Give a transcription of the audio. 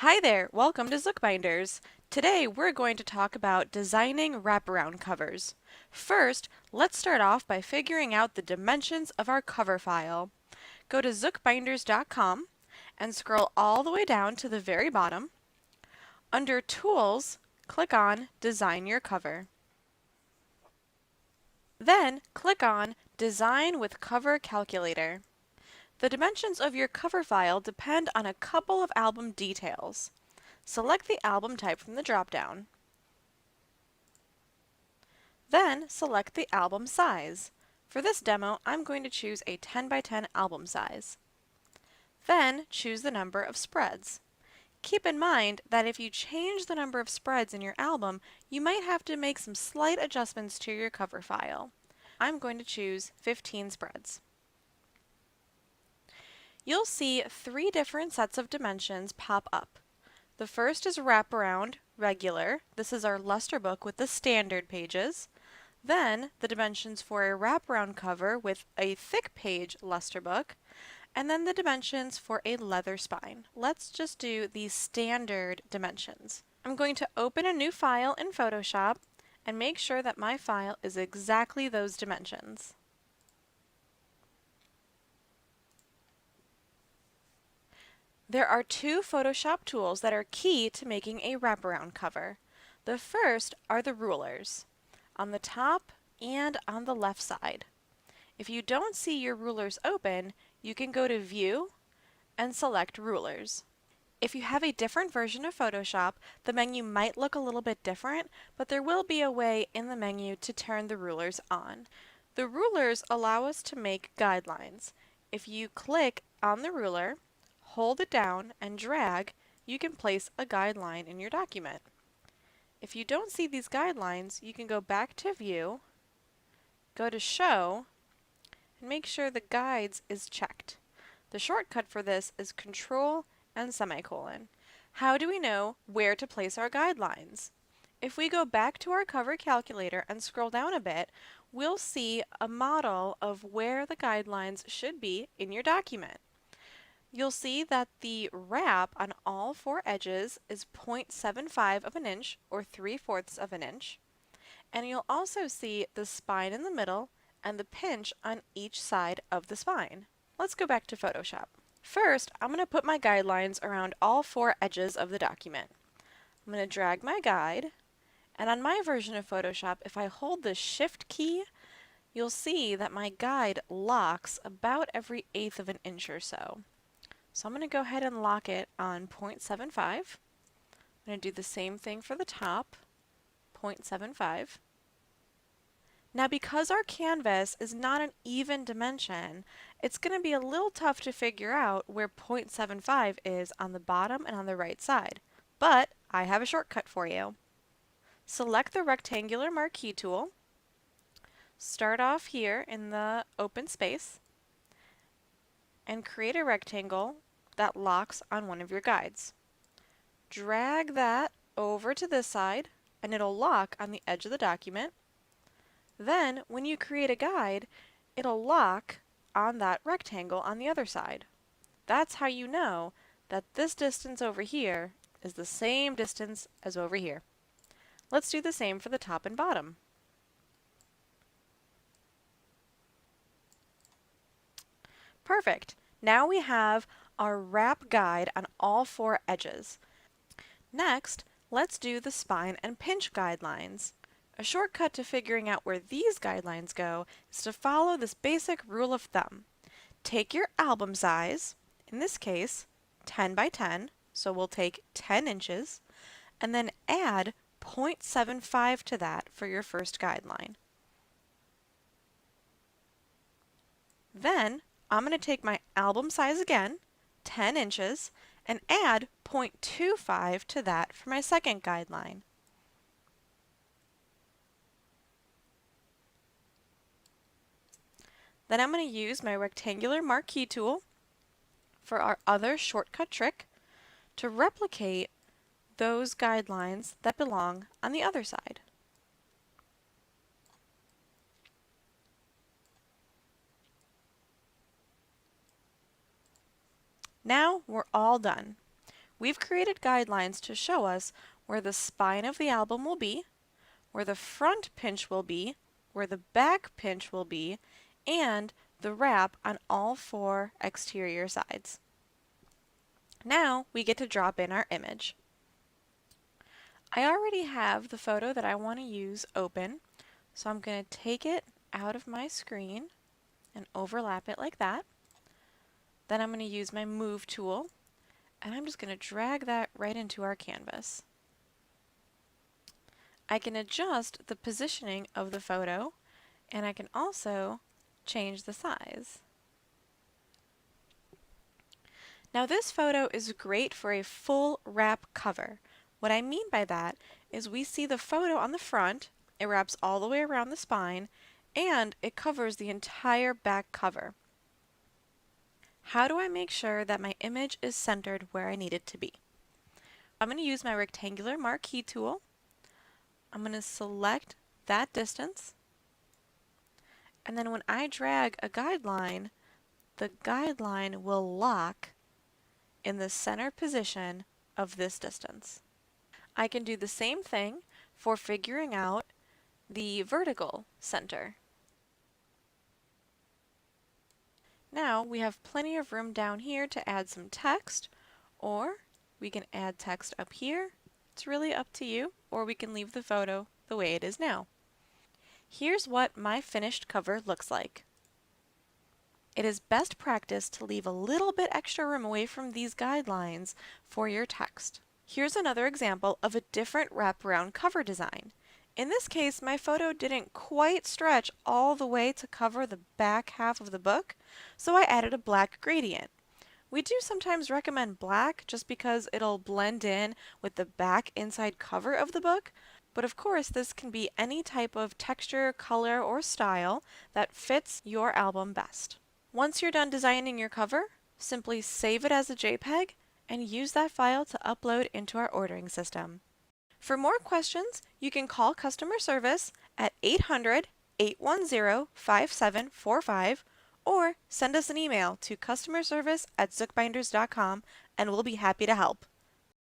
Hi there, welcome to Zookbinders. Today we're going to talk about designing wraparound covers. First, let's start off by figuring out the dimensions of our cover file. Go to zookbinders.com and scroll all the way down to the very bottom. Under Tools, click on Design Your Cover. Then click on Design with Cover Calculator. The dimensions of your cover file depend on a couple of album details. Select the album type from the drop-down. Then select the album size. For this demo, I'm going to choose a 10 by 10 album size. Then choose the number of spreads. Keep in mind that if you change the number of spreads in your album, you might have to make some slight adjustments to your cover file. I'm going to choose 15 spreads. You'll see three different sets of dimensions pop up. The first is Wraparound, regular. This is our luster book with the standard pages. Then the dimensions for a wraparound cover with a thick page luster book. And then the dimensions for a leather spine. Let's just do the standard dimensions. I'm going to open a new file in Photoshop and make sure that my file is exactly those dimensions. There are two Photoshop tools that are key to making a wraparound cover. The first are the rulers, on the top and on the left side. If you don't see your rulers open, you can go to View and select Rulers. If you have a different version of Photoshop, the menu might look a little bit different, but there will be a way in the menu to turn the rulers on. The rulers allow us to make guidelines. If you click on the ruler, hold it down and drag, you can place a guideline in your document. If you don't see these guidelines, you can go back to View, go to Show, and make sure the Guides is checked. The shortcut for this is Control and semicolon. How do we know where to place our guidelines? If we go back to our cover calculator and scroll down a bit, we'll see a model of where the guidelines should be in your document. You'll see that the wrap on all four edges is 0.75 of an inch, or 3/4 of an inch. And you'll also see the spine in the middle and the pinch on each side of the spine. Let's go back to Photoshop. First, I'm going to put my guidelines around all four edges of the document. I'm going to drag my guide, and on my version of Photoshop, if I hold the Shift key, you'll see that my guide locks about every 1/8 of an inch or so. So I'm going to go ahead and lock it on 0.75. I'm going to do the same thing for the top, 0.75. Now because our canvas is not an even dimension, it's going to be a little tough to figure out where 0.75 is on the bottom and on the right side. But I have a shortcut for you. Select the rectangular marquee tool. Start off here in the open space and create a rectangle that locks on one of your guides. Drag that over to this side and it'll lock on the edge of the document. Then, when you create a guide, it'll lock on that rectangle on the other side. That's how you know that this distance over here is the same distance as over here. Let's do the same for the top and bottom. Perfect! Now we have our wrap guide on all four edges. Next, let's do the spine and pinch guidelines. A shortcut to figuring out where these guidelines go is to follow this basic rule of thumb. Take your album size, in this case 10 by 10, so we'll take 10 inches, and then add 0.75 to that for your first guideline. Then I'm going to take my album size again, 10 inches, and add 0.25 to that for my second guideline. Then I'm going to use my rectangular marquee tool for our other shortcut trick to replicate those guidelines that belong on the other side. Now we're all done. We've created guidelines to show us where the spine of the album will be, where the front pinch will be, where the back pinch will be, and the wrap on all 4 exterior sides. Now we get to drop in our image. I already have the photo that I want to use open, so I'm going to take it out of my screen and overlap it like that. Then I'm going to use my Move tool, and I'm just going to drag that right into our canvas. I can adjust the positioning of the photo, and I can also change the size. Now this photo is great for a full wrap cover. What I mean by that is we see the photo on the front, it wraps all the way around the spine, and it covers the entire back cover. How do I make sure that my image is centered where I need it to be? I'm going to use my rectangular marquee tool. I'm going to select that distance, and then when I drag a guideline, the guideline will lock in the center position of this distance. I can do the same thing for figuring out the vertical center. Now we have plenty of room down here to add some text, or we can add text up here. It's really up to you, or we can leave the photo the way it is now. Here's what my finished cover looks like. It is best practice to leave a little bit extra room away from these guidelines for your text. Here's another example of a different wraparound cover design. In this case, my photo didn't quite stretch all the way to cover the back half of the book, so I added a black gradient. We do sometimes recommend black just because it'll blend in with the back inside cover of the book, but of course this can be any type of texture, color, or style that fits your album best. Once you're done designing your cover, simply save it as a JPEG and use that file to upload into our ordering system. For more questions, you can call customer service at 800-810-5745 or send us an email to customerservice@zookbinders.com and we'll be happy to help.